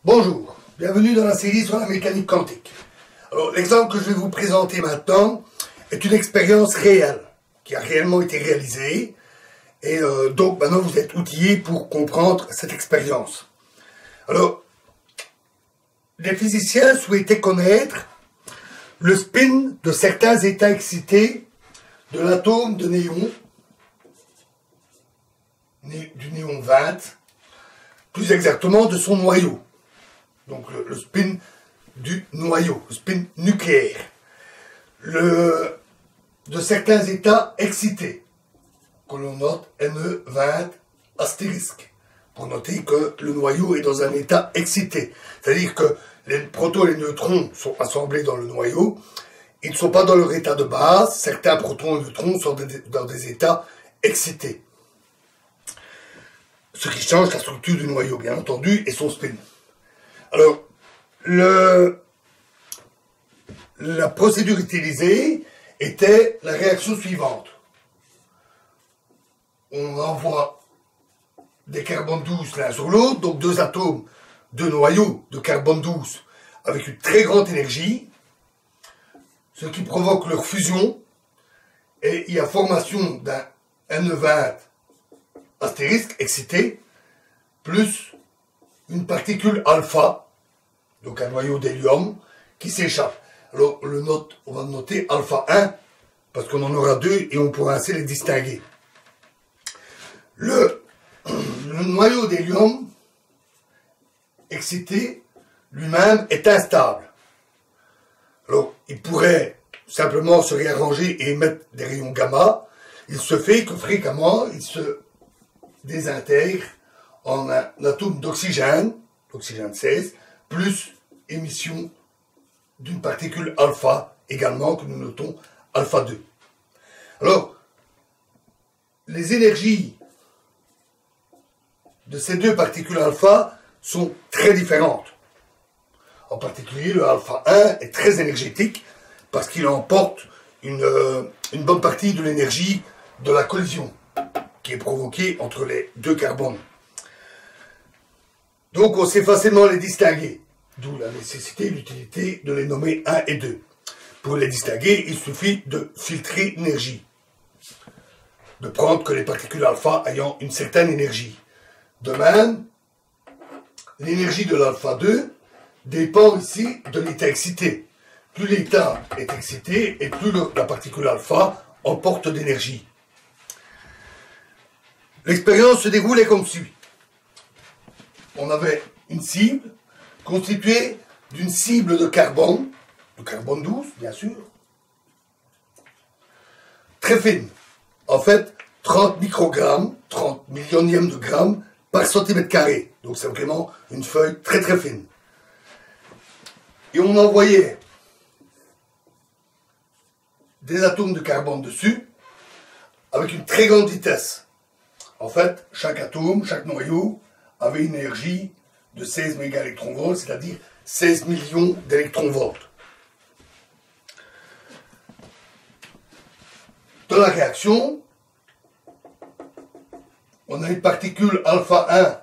Bonjour, bienvenue dans la série sur la mécanique quantique. Alors, l'exemple que je vais vous présenter maintenant est une expérience réelle, qui a réellement été réalisée, et donc maintenant vous êtes outillés pour comprendre cette expérience. Alors, les physiciens souhaitaient connaître le spin de certains états excités de l'atome de néon, du néon 20, plus exactement de son noyau. Donc le spin du noyau, le spin nucléaire. De certains états excités, que l'on note Ne20 astérisque, pour noter que le noyau est dans un état excité. C'est-à-dire que les protons et les neutrons sont assemblés dans le noyau, ils ne sont pas dans leur état de base, certains protons et neutrons sont dans des états excités. Ce qui change la structure du noyau, bien entendu, et son spin. Alors, la procédure utilisée était la réaction suivante. On envoie des carbones 12 l'un sur l'autre, donc deux atomes, deux noyaux de carbone 12 avec une très grande énergie, ce qui provoque leur fusion, et il y a formation d'un Ne20 astérisque excité, plus une particule alpha, donc un noyau d'hélium, qui s'échappe. Alors, on va noter alpha 1, parce qu'on en aura deux et on pourra ainsi les distinguer. Le noyau d'hélium excité lui-même est instable. Alors, il pourrait simplement se réarranger et émettre des rayons gamma. Il se fait que fréquemment, il se désintègre en un atome d'oxygène, l'oxygène 16, plus émission d'une particule alpha, également, que nous notons alpha 2. Alors, les énergies de ces deux particules alpha sont très différentes. En particulier, le alpha 1 est très énergétique parce qu'il emporte une bonne partie de l'énergie de la collision qui est provoquée entre les deux carbones. Donc on sait facilement les distinguer, d'où la nécessité et l'utilité de les nommer 1 et 2. Pour les distinguer, il suffit de filtrer l'énergie, de prendre que les particules alpha ayant une certaine énergie. De même, l'énergie de l'alpha 2 dépend ici de l'état excité. Plus l'état est excité et plus la particule alpha emporte d'énergie. L'expérience se déroulait comme suit. On avait une cible constituée d'une cible de carbone 12, bien sûr, très fine. En fait, 30 microgrammes, 30 millionièmes de grammes par centimètre carré. Donc c'est vraiment une feuille très très fine. Et on envoyait des atomes de carbone dessus avec une très grande vitesse. En fait, chaque atome, chaque noyau avait une énergie de 16 mégaélectronvolts, c'est-à-dire 16 millions d'électronvolts. Dans la réaction, on a une particule alpha 1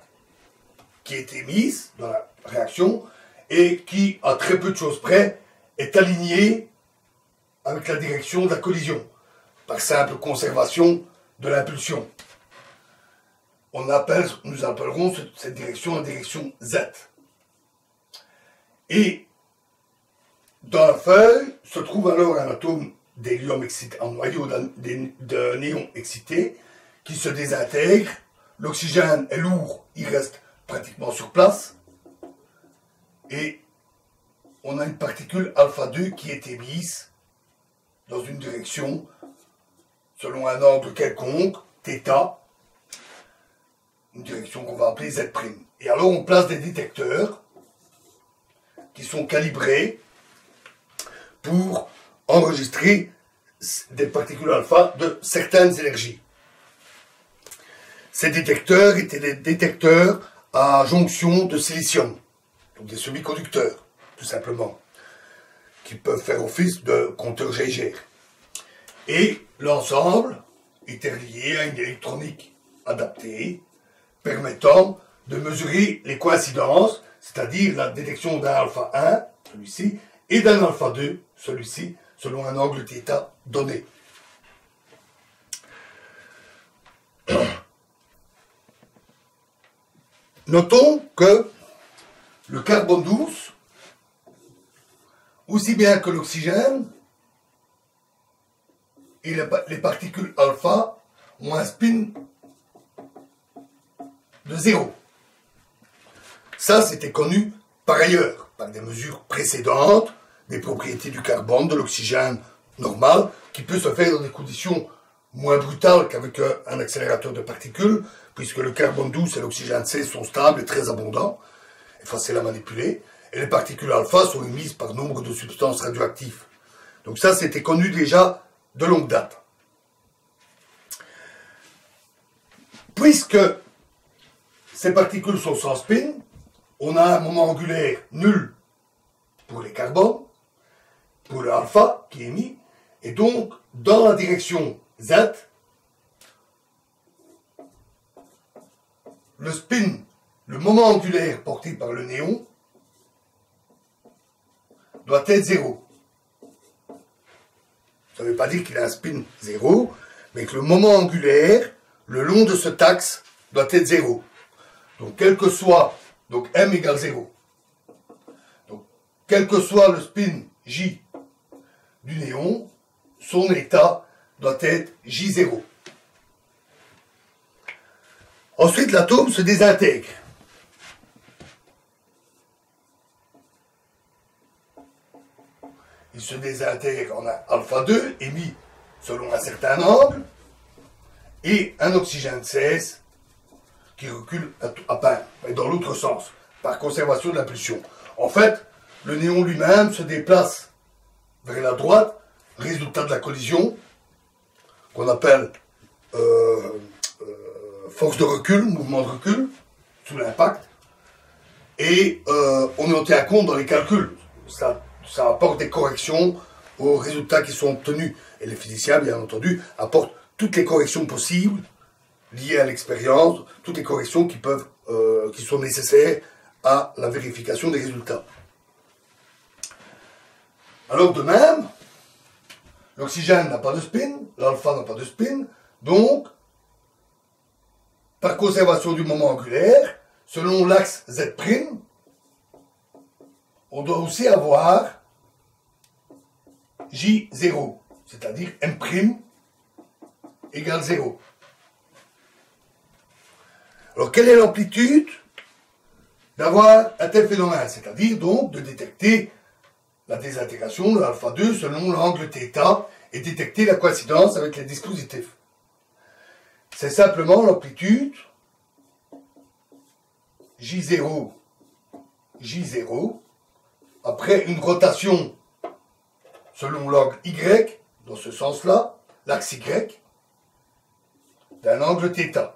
qui est émise dans la réaction et qui, à très peu de choses près, est alignée avec la direction de la collision, par simple conservation de l'impulsion. Nous appellerons cette direction la direction Z. Et dans la feuille se trouve alors un atome d'hélium excité, un noyau de néon excité, qui se désintègre. L'oxygène est lourd, il reste pratiquement sur place. Et on a une particule alpha 2 qui est émise dans une direction, selon un angle quelconque, θ, une direction qu'on va appeler Z'. Et alors on place des détecteurs qui sont calibrés pour enregistrer des particules alpha de certaines énergies. Ces détecteurs étaient des détecteurs à jonction de silicium, donc des semi-conducteurs, tout simplement, qui peuvent faire office de compteurs Geiger. Et l'ensemble était relié à une électronique adaptée, permettant de mesurer les coïncidences, c'est-à-dire la détection d'un alpha 1, celui-ci, et d'un alpha 2, celui-ci, selon un angle θ donné. Notons que le carbone 12, aussi bien que l'oxygène, et les particules alpha ont un spin de 0. Ça, c'était connu par ailleurs, par des mesures précédentes, des propriétés du carbone, de l'oxygène normal, qui peut se faire dans des conditions moins brutales qu'avec un accélérateur de particules, puisque le carbone 12 et l'oxygène 16 sont stables et très abondants, et faciles à manipuler, et les particules alpha sont émises par nombre de substances radioactives. Donc ça, c'était connu déjà de longue date. Puisque ces particules sont sans spin, on a un moment angulaire nul pour les carbones, pour le alpha qui est émis, et donc dans la direction Z, le spin, le moment angulaire porté par le néon, doit être 0. Ça ne veut pas dire qu'il a un spin 0, mais que le moment angulaire, le long de cet axe, doit être 0. Donc, quel que soit, donc M égale 0. Donc, quel que soit le spin J du néon, son état doit être J0. Ensuite, l'atome se désintègre. Il se désintègre en un alpha 2 émis selon un certain angle et un oxygène 16 qui recule à peine, mais dans l'autre sens, par conservation de l'impulsion. En fait, le néon lui-même se déplace vers la droite, résultat de la collision, qu'on appelle force de recul, mouvement de recul, sous l'impact, et on en tient compte dans les calculs. Ça apporte des corrections aux résultats qui sont obtenus. Et les physiciens, bien entendu, apportent toutes les corrections possibles liées à l'expérience, toutes les corrections qui sont nécessaires à la vérification des résultats. Alors de même, l'oxygène n'a pas de spin, l'alpha n'a pas de spin, donc, par conservation du moment angulaire, selon l'axe Z', on doit aussi avoir J0, c'est-à-dire M' égale 0. Alors, quelle est l'amplitude d'avoir un tel phénomène? C'est-à-dire, donc, de détecter la désintégration de l'alpha 2 selon l'angle θ et détecter la coïncidence avec les dispositifs. C'est simplement l'amplitude J0, J0, après une rotation selon l'angle Y, dans ce sens-là, l'axe Y, d'un angle θ.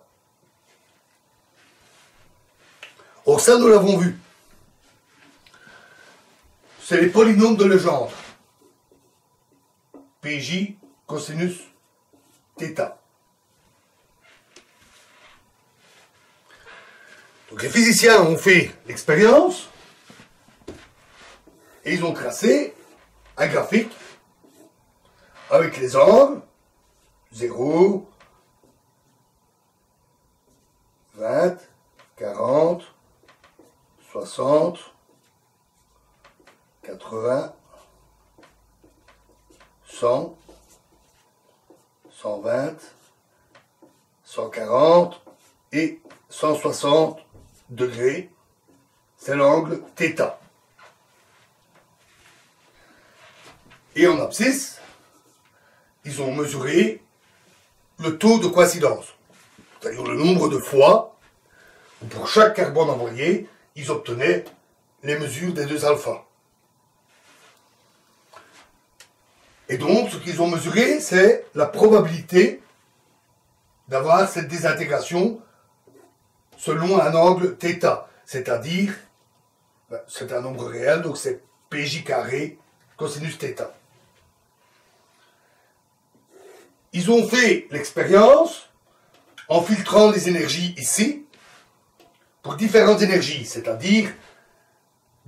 Or ça, nous l'avons vu. C'est les polynômes de Legendre. PJ cosinus θ. Donc les physiciens ont fait l'expérience et ils ont tracé un graphique avec les angles 0, 20, 40, 60, 80, 100, 120, 140 et 160 degrés, c'est l'angle θ. Et en abscisse, ils ont mesuré le taux de coïncidence, c'est-à-dire le nombre de fois où pour chaque carbone envoyé, ils obtenaient les mesures des deux alphas. Et donc, ce qu'ils ont mesuré, c'est la probabilité d'avoir cette désintégration selon un angle θ, c'est-à-dire, c'est un nombre réel, donc c'est PJ carré cosinus θ. Ils ont fait l'expérience en filtrant les énergies ici pour différentes énergies, c'est-à-dire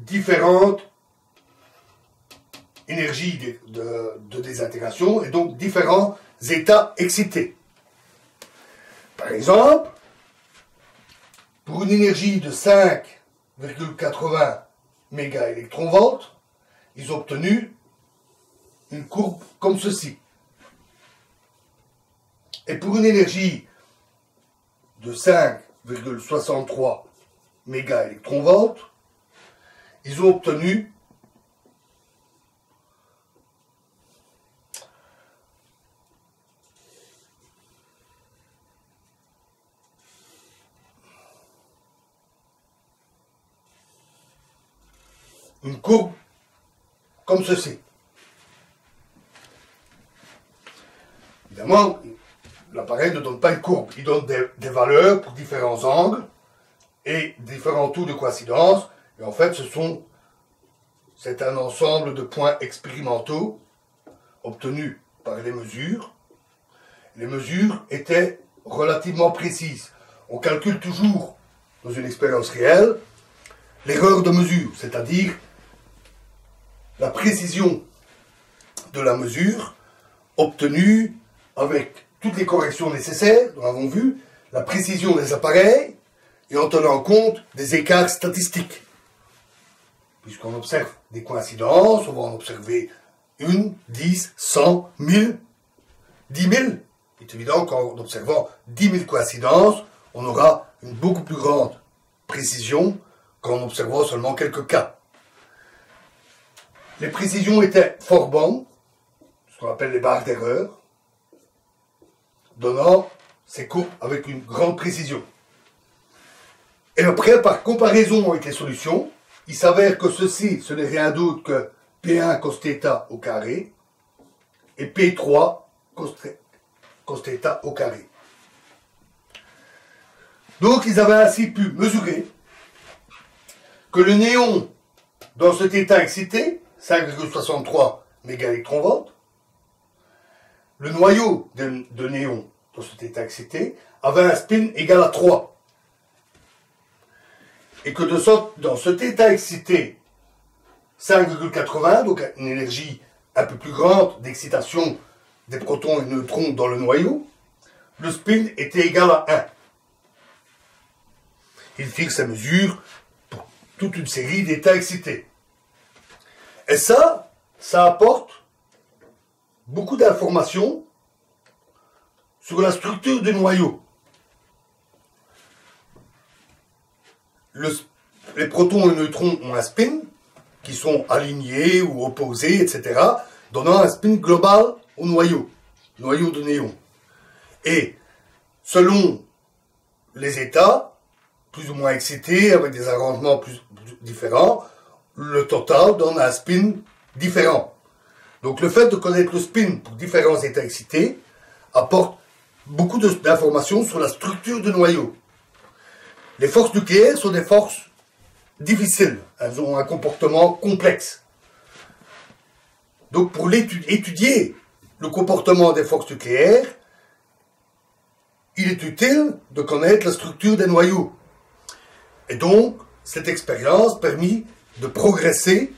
différentes énergies de désintégration et donc différents états excités. Par exemple, pour une énergie de 5,80 mégaélectronvolts, ils ont obtenu une courbe comme ceci. Et pour une énergie de 5,63 mégaélectronvolts, ils ont obtenu une courbe comme ceci. Évidemment, l'appareil ne donne pas une courbe, il donne des valeurs pour différents angles et différents taux de coïncidence. Et en fait, c'est un ensemble de points expérimentaux obtenus par les mesures. Les mesures étaient relativement précises. On calcule toujours, dans une expérience réelle, l'erreur de mesure, c'est-à-dire la précision de la mesure obtenue avec toutes les corrections nécessaires, nous l'avons vu, la précision des appareils et en tenant compte des écarts statistiques. Puisqu'on observe des coïncidences, on va en observer 1, 10, 100, 1000, 10 000. Il est évident qu'en observant 10 000 coïncidences, on aura une beaucoup plus grande précision qu'en observant seulement quelques cas. Les précisions étaient fort bonnes, ce qu'on appelle les barres d'erreur, donnant ces courbes avec une grande précision. Et après, par comparaison avec les solutions, il s'avère que ceci, ce n'est rien d'autre que P1 cos θ au carré et P3 cos θ au carré. Donc, ils avaient ainsi pu mesurer que le néon, dans cet état excité, 5,63 mégaélectronvolts, le noyau de néon dans cet état excité avait un spin égal à 3. Et que dans cet état excité 5,80, donc une énergie un peu plus grande d'excitation des protons et neutrons dans le noyau, le spin était égal à 1. Il fixe sa mesure pour toute une série d'états excités. Et ça apporte beaucoup d'informations sur la structure du noyau. Les protons et neutrons ont un spin qui sont alignés ou opposés, etc., donnant un spin global au noyau de néon. Et selon les états, plus ou moins excités, avec des arrangements plus différents, le total donne un spin différent. Donc le fait de connaître le spin pour différents états excités apporte beaucoup d'informations sur la structure du noyau. Les forces nucléaires sont des forces difficiles. Elles ont un comportement complexe. Donc pour étudier le comportement des forces nucléaires, il est utile de connaître la structure des noyaux. Et donc, cette expérience permet de progresser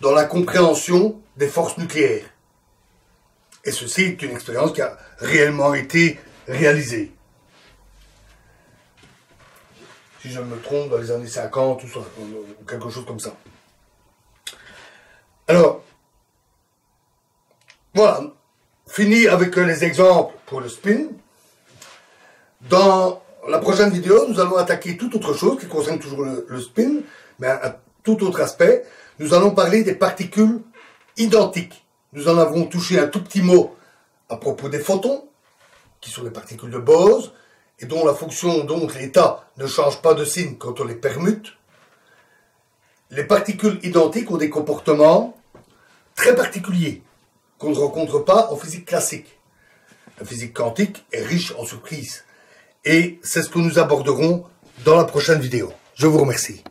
dans la compréhension des forces nucléaires. Et ceci est une expérience qui a réellement été réalisée. Si je ne me trompe, dans les années 50 ou quelque chose comme ça. Alors, voilà, fini avec les exemples pour le spin. Dans la prochaine vidéo, nous allons attaquer toute autre chose qui concerne toujours le spin, mais un tout autre aspect. Nous allons parler des particules identiques. Nous en avons touché un tout petit mot à propos des photons, qui sont des particules de Bose, et dont la fonction, donc l'état, ne change pas de signe quand on les permute. Les particules identiques ont des comportements très particuliers, qu'on ne rencontre pas en physique classique. La physique quantique est riche en surprises. Et c'est ce que nous aborderons dans la prochaine vidéo. Je vous remercie.